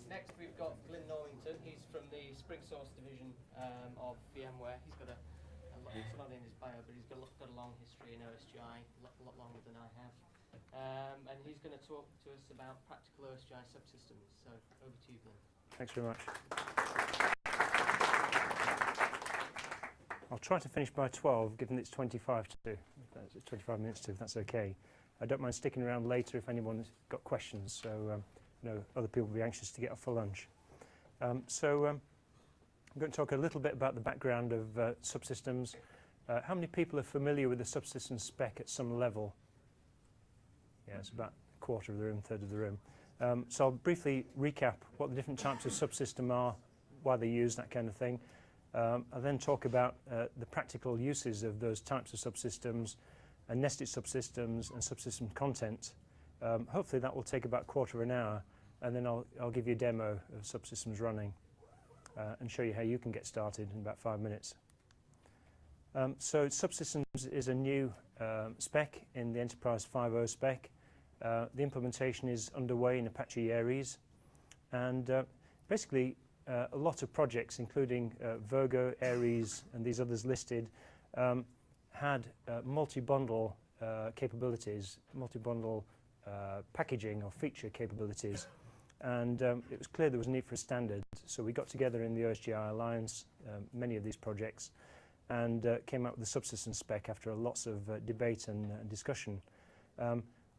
Next we've got Glyn Normington. He's from the SpringSource division of VMware. He's got it's not in his bio, but he's got a long history in OSGi, a lot longer than I have. And he's going to talk to us about practical OSGi subsystems. So over to you, Glyn. Thanks very much. I'll try to finish by 12, given it's 25 minutes to, if that's okay. I don't mind sticking around later if anyone's got questions, so other people will be anxious to get off for lunch. I'm going to talk a little bit about the background of subsystems. How many people are familiar with the subsystem spec at some level? Yeah, it's about a quarter of the room, third of the room. So I'll briefly recap what the different types of subsystem are, why they're used, that kind of thing. I'll then talk about the practical uses of those types of subsystems, and nested subsystems and subsystem content. Hopefully that will take about a quarter of an hour, and then I'll give you a demo of subsystems running and show you how you can get started in about 5 minutes. So subsystems is a new spec in the Enterprise 5.0 spec. The implementation is underway in Apache Aries, and basically a lot of projects, including Virgo, Aries, and these others listed, had multi-bundle capabilities, multi-bundle packaging or feature capabilities, and it was clear there was a need for a standard. So we got together in the OSGi Alliance, many of these projects, and came out with the subsystem spec after lots of debate and discussion.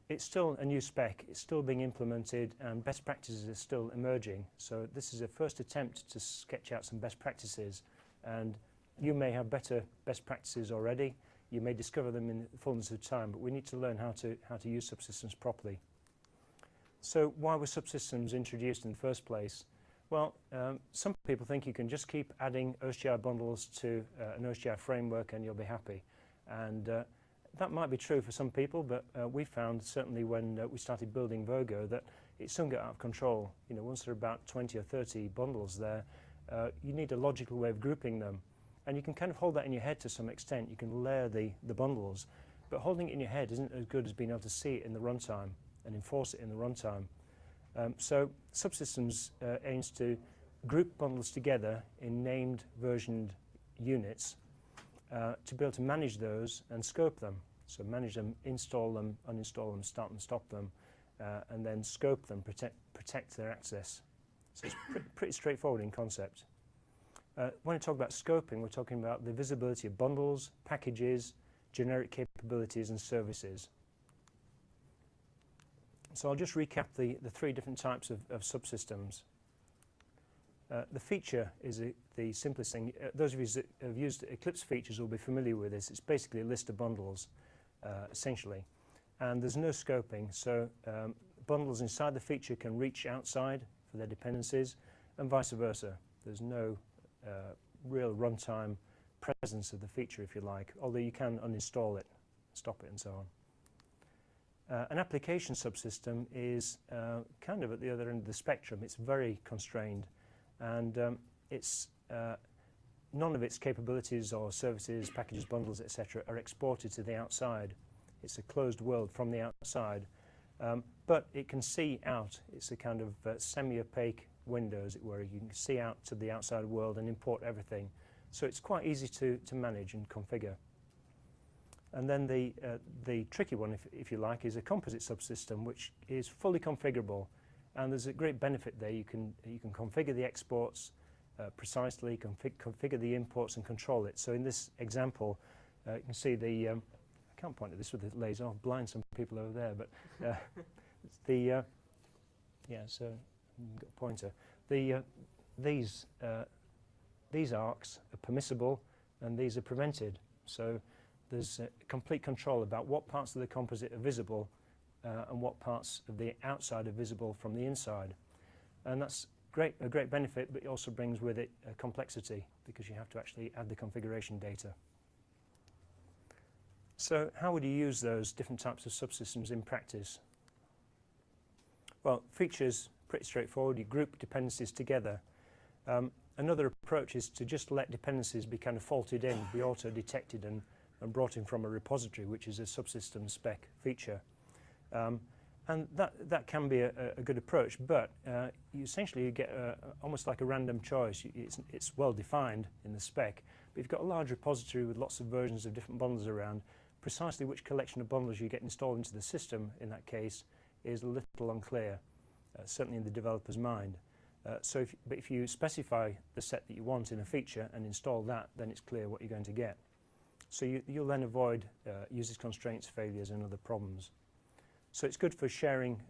It's still a new spec, it's still being implemented, and best practices are still emerging. So this is a first attempt to sketch out some best practices, and you may have better best practices already. You may discover them in the fullness of time, but we need to learn how to use subsystems properly. So why were subsystems introduced in the first place? Well, some people think you can just keep adding OSGi bundles to an OSGi framework and you'll be happy. And that might be true for some people, but we found, certainly when we started building Virgo, that it soon got out of control. Once there are about 20 or 30 bundles there, you need a logical way of grouping them. And you can kind of hold that in your head to some extent. You can layer the bundles, but holding it in your head isn't as good as being able to see it in the runtime and enforce it in the runtime. So subsystems aims to group bundles together in named versioned units to be able to manage those and scope them. So manage them, install them, uninstall them, start and stop them, and then scope them, protect their access. So it's pretty straightforward in concept. When I talk about scoping, we're talking about the visibility of bundles, packages, generic capabilities, and services. So I'll just recap the three different types of subsystems. The feature is the simplest thing. Those of you that have used Eclipse features will be familiar with this. It's basically a list of bundles, essentially. And there's no scoping, so bundles inside the feature can reach outside for their dependencies, and vice versa. There's no real runtime presence of the feature, if you like, although you can uninstall it, stop it, and so on. An application subsystem is kind of at the other end of the spectrum. It's very constrained, and none of its capabilities or services, packages, bundles, etc. are exported to the outside. It's a closed world from the outside, but it can see out. It's a kind of semi-opaque window, as it were. You can see out to the outside world and import everything. So it's quite easy to manage and configure. And then the tricky one, if you like, is a composite subsystem, which is fully configurable. And there's a great benefit there. You can configure the exports precisely, configure the imports, and control it. So in this example, you can see the I can't point at this with the laser. I'll blind some people over there. But so I've got a pointer. These arcs are permissible, and these are prevented. So there's complete control about what parts of the composite are visible and what parts of the outside are visible from the inside. And that's a great benefit, but it also brings with it complexity, because you have to actually add the configuration data. So how would you use those different types of subsystems in practice? Well, features, pretty straightforward. You group dependencies together. Another approach is to just let dependencies be kind of faulted in, be auto-detected and brought in from a repository, which is a subsystem spec feature. And that can be a good approach, but you get almost like a random choice. It's well defined in the spec, but you've got a large repository with lots of versions of different bundles around. Precisely which collection of bundles you get installed into the system in that case is a little unclear, certainly in the developer's mind. But if you specify the set that you want in a feature and install that, then it's clear what you're going to get. So you'll then avoid users constraints, failures, and other problems. So it's good for sharing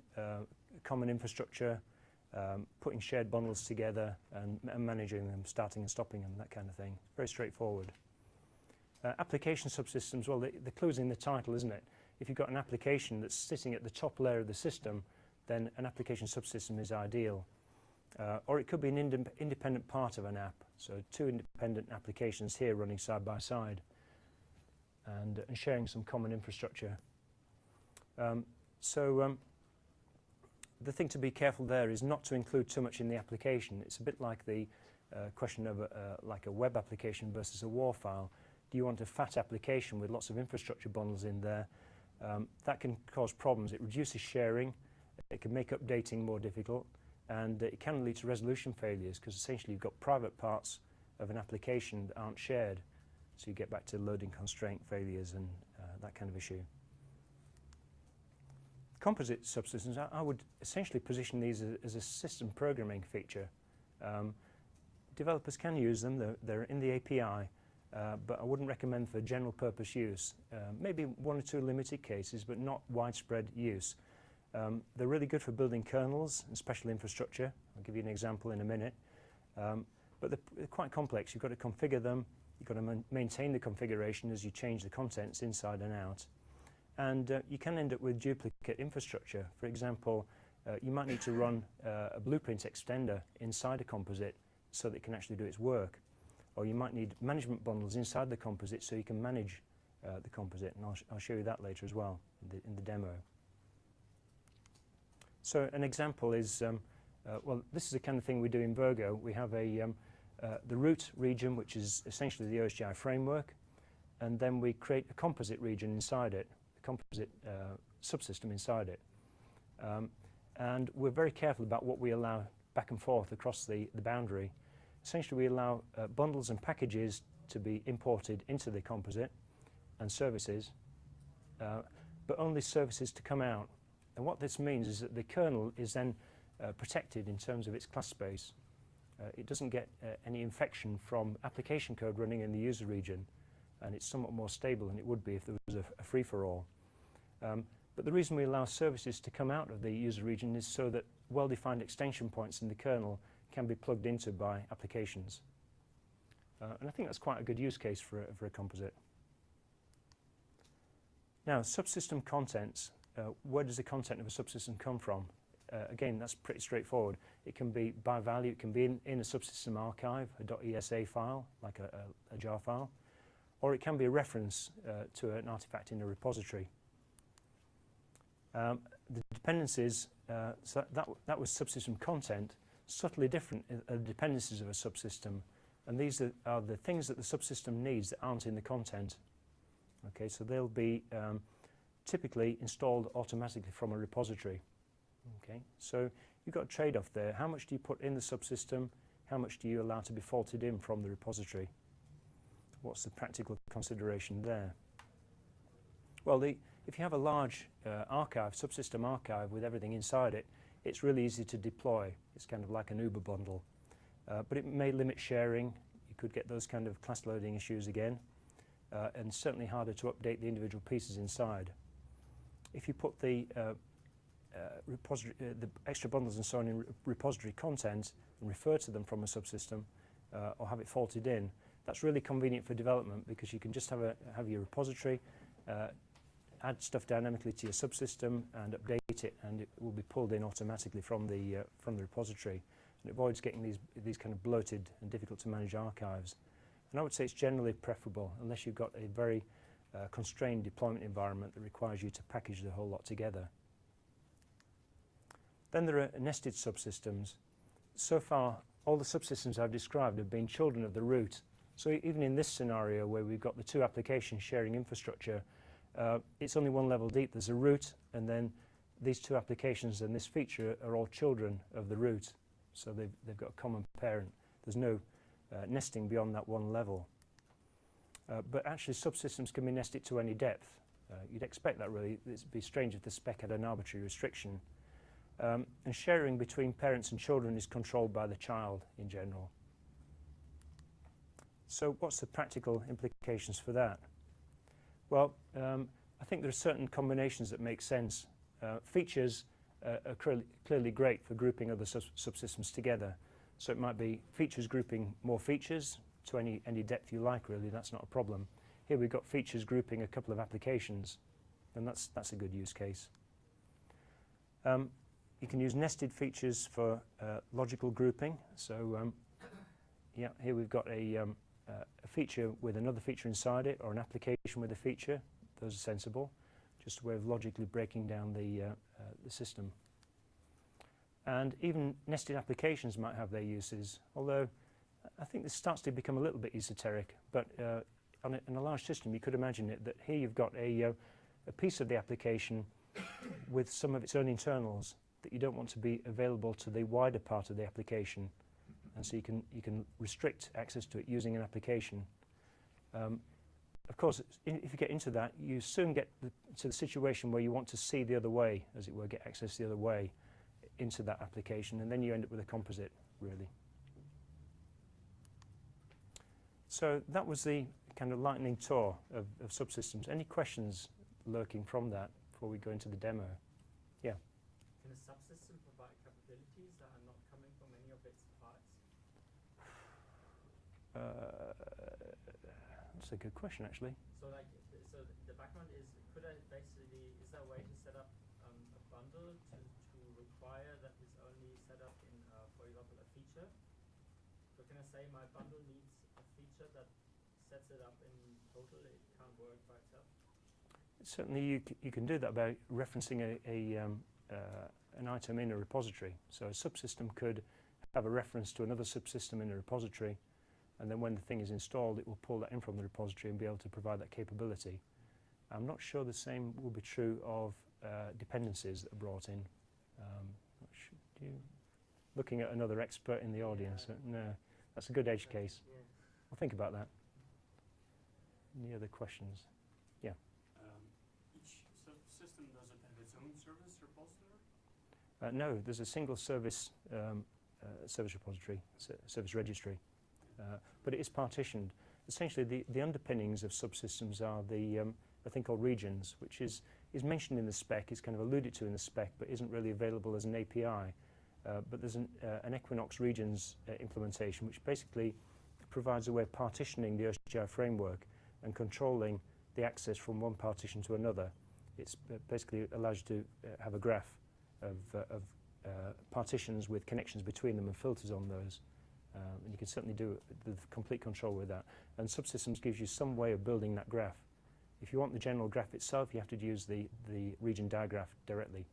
common infrastructure, putting shared bundles together and managing them, starting and stopping them, that kind of thing. Very straightforward. Application subsystems, well, the clue's in the title, isn't it? If you've got an application that's sitting at the top layer of the system, then an application subsystem is ideal. Or it could be an independent part of an app. So two independent applications here running side by side and sharing some common infrastructure. The thing to be careful there is not to include too much in the application. It's a bit like the question of like a web application versus a WAR file. Do you want a fat application with lots of infrastructure bundles in there? That can cause problems. It reduces sharing, it can make updating more difficult, and it can lead to resolution failures because essentially you've got private parts of an application that aren't shared. So you get back to loading constraint failures and that kind of issue. Composite subsystems, I would essentially position these as a system programming feature. Developers can use them, they're in the API, but I wouldn't recommend for general purpose use. Maybe one or two limited cases, but not widespread use. They're really good for building kernels and special infrastructure. I'll give you an example in a minute. But they're quite complex. You've got to configure them. You've got to maintain the configuration as you change the contents inside and out. And you can end up with duplicate infrastructure. For example, you might need to run a blueprint extender inside a composite so that it can actually do its work. Or you might need management bundles inside the composite so you can manage the composite. And I'll show you that later as well in the demo. So an example is, well, this is the kind of thing we do in Virgo. We have the root region, which is essentially the OSGi framework, and then we create a composite region inside it, a composite subsystem inside it. And we're very careful about what we allow back and forth across the boundary. Essentially, we allow bundles and packages to be imported into the composite and services, but only services to come out. And what this means is that the kernel is then protected in terms of its class space. It doesn't get any infection from application code running in the user region, and it's somewhat more stable than it would be if there was a free-for-all. But the reason we allow services to come out of the user region is so that well-defined extension points in the kernel can be plugged into by applications. And I think that's quite a good use case for a composite. Now, subsystem contents. Where does the content of a subsystem come from? Again, that's pretty straightforward. It can be by value. It can be in a subsystem archive, a .esa file, like a jar file, or it can be a reference to an artifact in a repository. The dependencies, so that was subsystem content, subtly different dependencies of a subsystem, and these are the things that the subsystem needs that aren't in the content. Okay, so they'll be typically installed automatically from a repository. Okay, so you've got a trade-off there. How much do you put in the subsystem? How much do you allow to be faulted in from the repository? What's the practical consideration there? Well, if you have a large archive, subsystem archive with everything inside it, it's really easy to deploy. It's kind of like an Uber bundle. But it may limit sharing. You could get those kind of class loading issues again. And certainly harder to update the individual pieces inside. If you put the extra bundles and so on in repository content and refer to them from a subsystem or have it faulted in, that's really convenient for development because you can just have your repository, add stuff dynamically to your subsystem and update it, and it will be pulled in automatically from the repository. And it avoids getting these kind of bloated and difficult to manage archives. And I would say it's generally preferable unless you've got a very constrained deployment environment that requires you to package the whole lot together. Then there are nested subsystems. So far, all the subsystems I've described have been children of the root. So even in this scenario where we've got the two applications sharing infrastructure, it's only one level deep. There's a root, and then these two applications and this feature are all children of the root, so they've got a common parent. There's no nesting beyond that one level. But actually subsystems can be nested to any depth. You'd expect that really. It'd be strange if the spec had an arbitrary restriction. And sharing between parents and children is controlled by the child in general. So what's the practical implications for that? Well, I think there are certain combinations that make sense. Features are clearly great for grouping other subsystems together. So it might be features grouping more features to any depth you like, really. That's not a problem. Here we've got features grouping a couple of applications, and that's a good use case. You can use nested features for logical grouping. So yeah, here we've got a feature with another feature inside it, or an application with a feature. Those are sensible. Just a way of logically breaking down the system. And even nested applications might have their uses, although I think this starts to become a little bit esoteric. But in a large system, you could imagine it that here you've got a piece of the application with some of its own internals that you don't want to be available to the wider part of the application. And so you can restrict access to it using an application. Of course, if you get into that, you soon get to the situation where you want to see the other way, as it were, get access the other way into that application, and then you end up with a composite, really. So that was the kind of lightning tour of subsystems. Any questions lurking from that before we go into the demo? Yeah? Can a subsystem provide capabilities that are not coming from any of its parts? That's a good question, actually. So like, so the background is, could I basically, is there a way to set up a bundle to require that it's only set up in, for example, a feature? So can I say my bundle needs a feature that sets it up in total, it can't work by itself? Certainly you can do that by referencing an item in a repository. So a subsystem could have a reference to another subsystem in a repository, and then when the thing is installed, it will pull that in from the repository and be able to provide that capability. I'm not sure the same will be true of dependencies that are brought in. Looking at another expert in the audience, no, that's a good edge case. Yeah. I'll think about that. Any other questions? Yeah. Each subsystem, does it have its own service repository? No, there's a single service service repository, service registry, but it is partitioned. Essentially, the underpinnings of subsystems are a thing called regions, which is mentioned in the spec, is kind of alluded to in the spec, but isn't really available as an API. But there's an Equinox regions implementation, which basically provides a way of partitioning the OSGi framework and controlling the access from one partition to another. It's basically allows you to have a graph of partitions with connections between them and filters on those. And you can certainly do the complete control with that. And Subsystems gives you some way of building that graph. If you want the general graph itself, you have to use the region diagraph directly.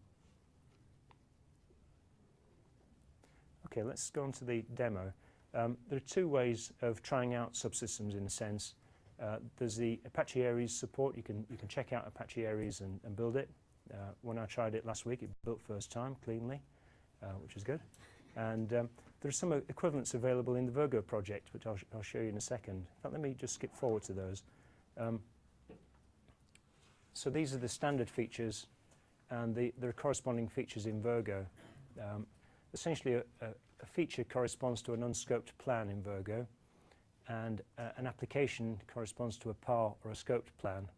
Okay, let's go on to the demo. There are two ways of trying out subsystems in a sense. There's the Apache Aries support. You can check out Apache Aries and build it. When I tried it last week, it built first time cleanly, which is good. And there are some equivalents available in the Virgo project, which I'll show you in a second. In fact, let me just skip forward to those. So these are the standard features, and there are corresponding features in Virgo. Essentially, a feature corresponds to an unscoped plan in Virgo, and an application corresponds to a PAR or a scoped plan,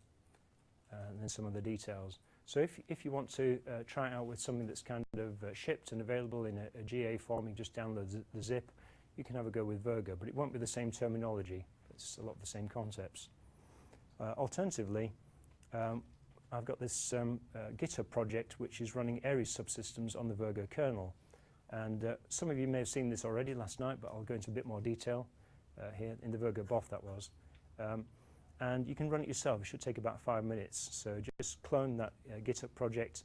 and then some of the details. So if you want to try it out with something that's kind of shipped and available in a GA form, you just download the zip, you can have a go with Virgo, but it won't be the same terminology. It's a lot of the same concepts. Alternatively, I've got this GitHub project which is running Aries subsystems on the Virgo kernel. And some of you may have seen this already last night, but I'll go into a bit more detail here in the Virgo BOF that was. And you can run it yourself. It should take about 5 minutes. So just clone that GitHub project,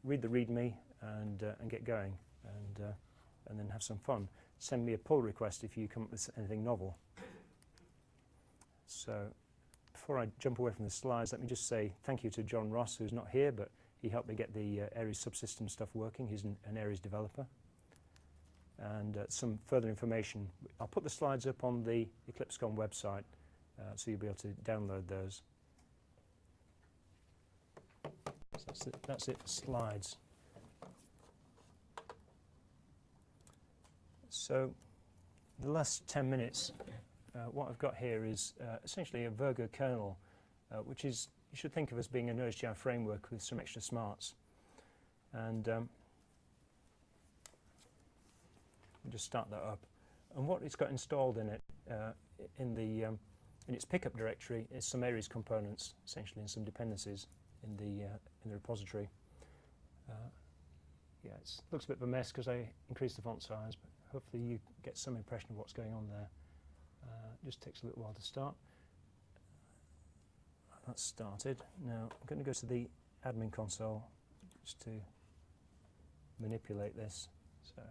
read the README, and get going, and then have some fun. Send me a pull request if you come up with anything novel. So before I jump away from the slides, let me just say thank you to John Ross, who's not here, but He helped me get the Aries subsystem stuff working. He's an Aries developer. And some further information. I'll put the slides up on the EclipseCon website, so you'll be able to download those. So that's it for slides. So the last 10 minutes, what I've got here is essentially a Virgo kernel, which is, you should think of as being an OSGi framework with some extra smarts. And we'll just start that up. And what it's got installed in it, in its pickup directory, is some Aries components, essentially, and some dependencies in the repository. Yeah, it looks a bit of a mess because I increased the font size, but hopefully you get some impression of what's going on there. It just takes a little while to start. That's started. Now I'm going to go to the admin console just to manipulate this. So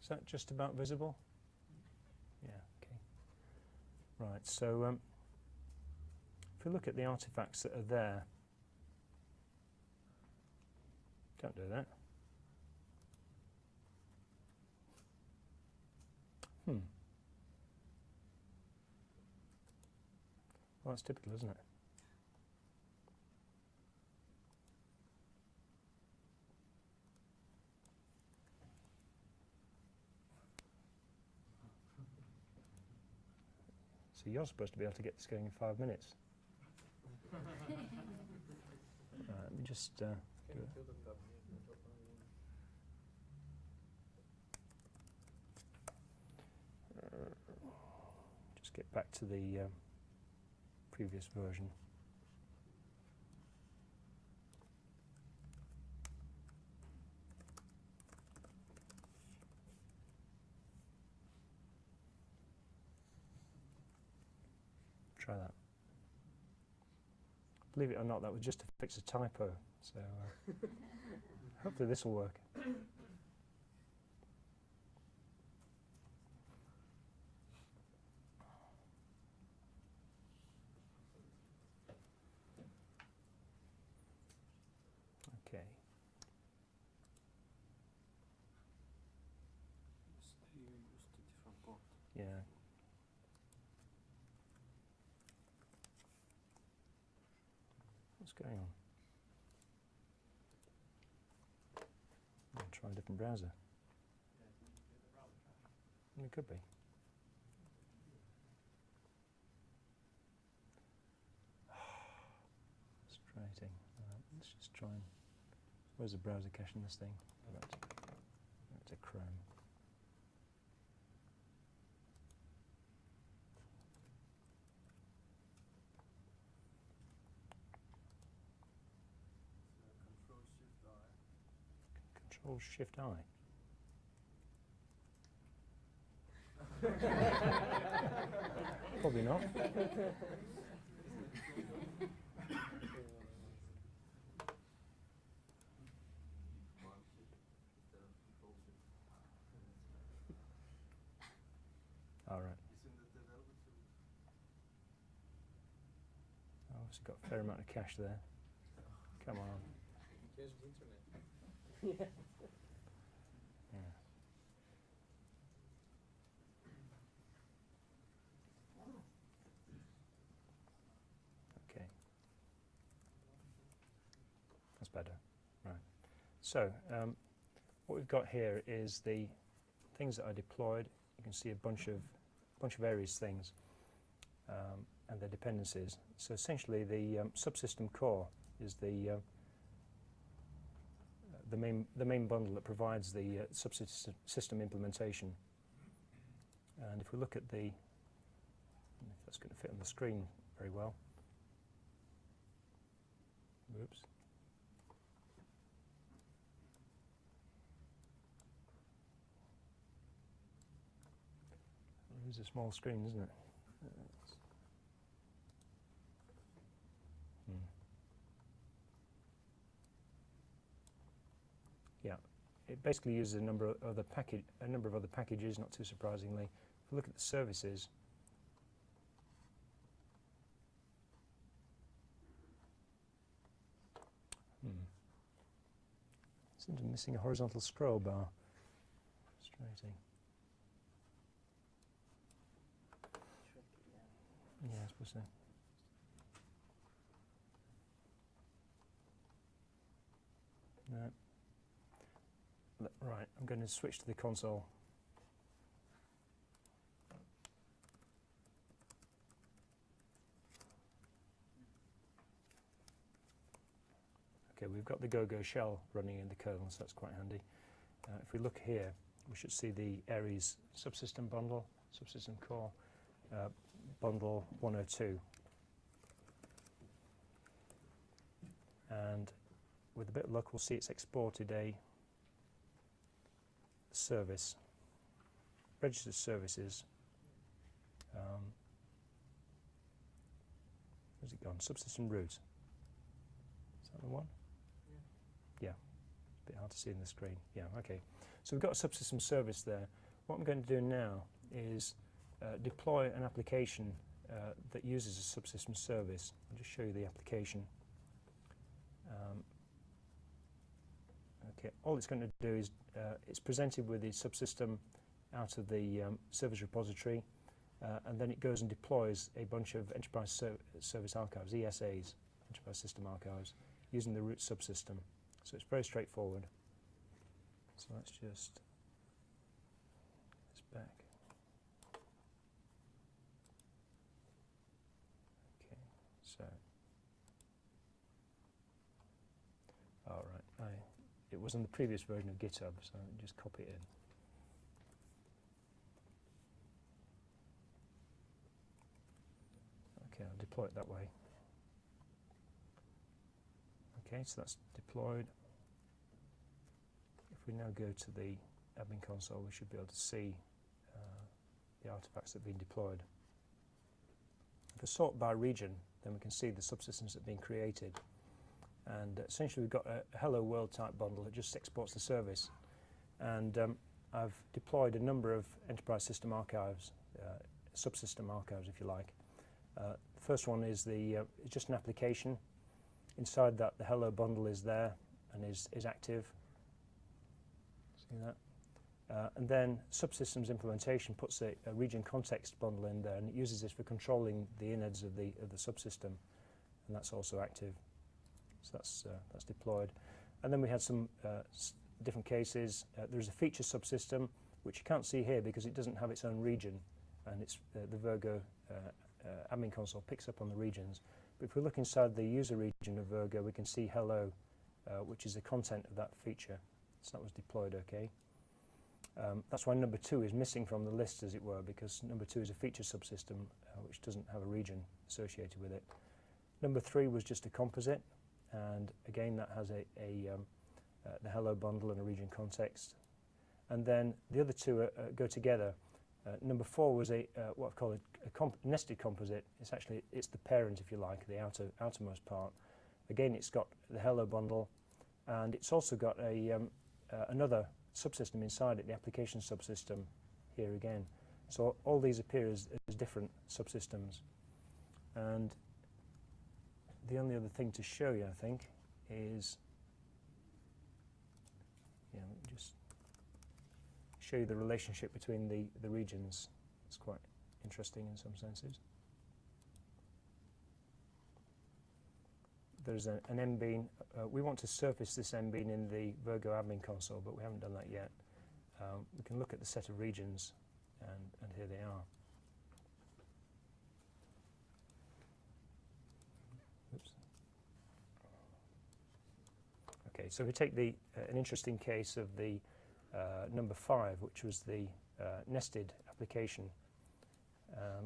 is that just about visible? Yeah, okay. Right, so if we look at the artifacts that are there, don't do that. Well, that's typical, isn't it? So you're supposed to be able to get this going in 5 minutes. Let me just do it. Just get back to the previous version. Try that. Believe it or not, that was just to fix a typo. So hopefully this will work. Okay. Use the different port. Yeah. What's going on? I'll try a different browser. It could be. Frustrating. Let's just try and... Where's the browser cache in this thing? Back to Chrome. Control-Shift-I. Probably not. All right. Oh, it's got a fair amount of cache there. Come on. Here's the internet. Yeah. Okay. That's better. Right. So what we've got here is the things that I deployed. You can see a bunch of Aries things and their dependencies. So essentially, the subsystem core is the main bundle that provides the subsystem implementation. And if we look at the, if that's going to fit on the screen very well. Whoops. It is a small screen, isn't it? Yeah, it basically uses a number of other packages. Not too surprisingly, if we look at the services, Seems to be missing a horizontal scroll bar. Frustrating. Yeah, I suppose so. No. Right, I'm going to switch to the console. Okay, we've got the GoGo shell running in the kernel, so that's quite handy. If we look here, we should see the Aries subsystem bundle, subsystem core, bundle 102. And with a bit of luck, we'll see it's exported a service, registered services. Where's it gone? Subsystem root. Is that the one? Yeah. A bit hard to see in the screen. Yeah, okay. So we've got a subsystem service there. What I'm going to do now is deploy an application that uses a subsystem service. I'll just show you the application. Okay, all it's going to do is it's presented with the subsystem out of the service repository, and then it goes and deploys a bunch of enterprise service archives, ESAs, enterprise system archives, using the root subsystem. So it's very straightforward. So let's just this back. Okay, so all right, it was in the previous version of GitHub, so just copy it in. Okay, I'll deploy it that way. Okay, so that's deployed. If we now go to the admin console, we should be able to see the artifacts that have been deployed. If we sort by region, then we can see the subsystems that have been created. And essentially we've got a hello world type bundle that just exports the service. And I've deployed a number of enterprise system archives, subsystem archives if you like. The first one is just an application. Inside that, the hello bundle is there and is active. See that? And then Subsystems implementation puts a region context bundle in there, and it uses this for controlling the innards of the subsystem, and that's also active. So that's deployed. And then we had some different cases. There's a feature subsystem, which you can't see here because it doesn't have its own region, and it's the Virgo admin console picks up on the regions. But if we look inside the user region of Virgo, we can see hello, which is the content of that feature. So that was deployed okay. That's why number 2 is missing from the list, as it were, because number 2 is a feature subsystem which doesn't have a region associated with it. Number 3 was just a composite, and again that has the hello bundle and a region context. And then the other two go together. Number 4 was what I've called a nested composite. It's the parent, if you like, the outermost part. Again, it's got the hello bundle, and it's also got another subsystem inside it, the application subsystem here again. So all these appear as different subsystems. And the only other thing to show you, I think, is let me just show you the relationship between the regions. It's quite interesting in some senses. There's an mbean. We want to surface this mbean in the Virgo admin console, but we haven't done that yet. We can look at the set of regions, and here they are. Oops. Okay, so we take an interesting case of the number 5, which was the nested application.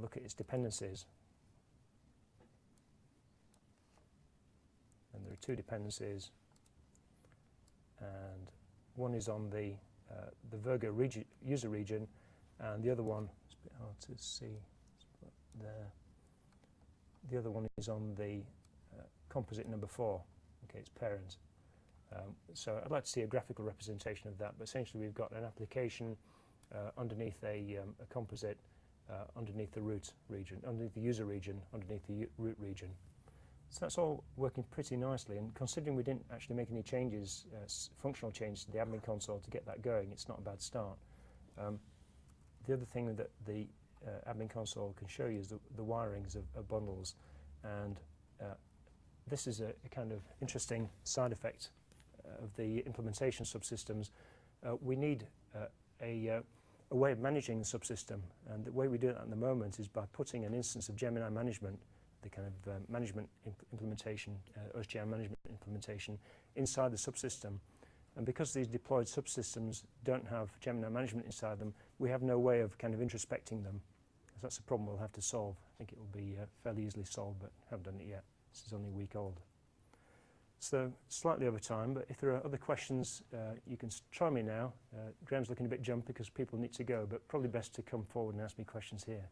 Look at its dependencies. And there are 2 dependencies, and one is on the Virgo user region, and the other one, it's a bit hard to see, there. The other one is on the composite number 4. Okay, it's parent. So I'd like to see a graphical representation of that, but essentially we've got an application underneath a composite underneath the root region, underneath the user region, underneath the root region. So that's all working pretty nicely, and considering we didn't actually make any changes, functional changes to the admin console to get that going, it's not a bad start. The other thing that the admin console can show you is the wirings of bundles, and this is a kind of interesting side effect of the implementation subsystems. We need a way of managing the subsystem, and the way we do that at the moment is by putting an instance of Gemini management, the kind of management implementation, OSGi management implementation, inside the subsystem. And because these deployed subsystems don't have Gemini management inside them, we have no way of kind of introspecting them. So that's a problem we'll have to solve. I think it will be fairly easily solved, but haven't done it yet. This is only a week old. So slightly over time, but if there are other questions, you can try me now. Graham's looking a bit jumpy because people need to go, but probably best to come forward and ask me questions here.